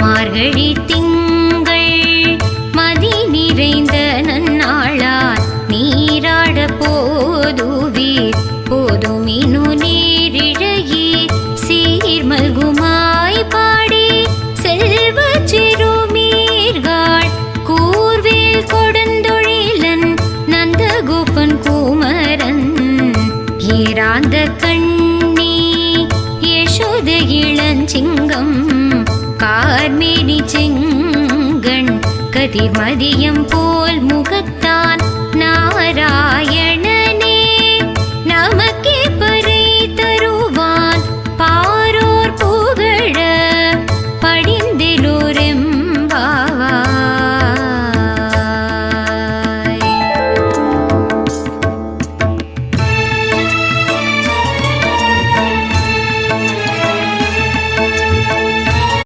மார்கழி திங்கள் மதி நிறைந்த நன்னாளால் நீராட போதுவீர் போதுமினு நீரிழகி சீர்மல்குமாய் பாடி செல்வ சிறுமீர்கள் கூர்வேல் கொடுந்தொழிலன் நந்தகோபன் குமரன் ஏராந்த கண்ணி யசோத இளஞ்சிங்கம் கார்மேனி செங்கண் கதிர்மதியம் போல் முகத்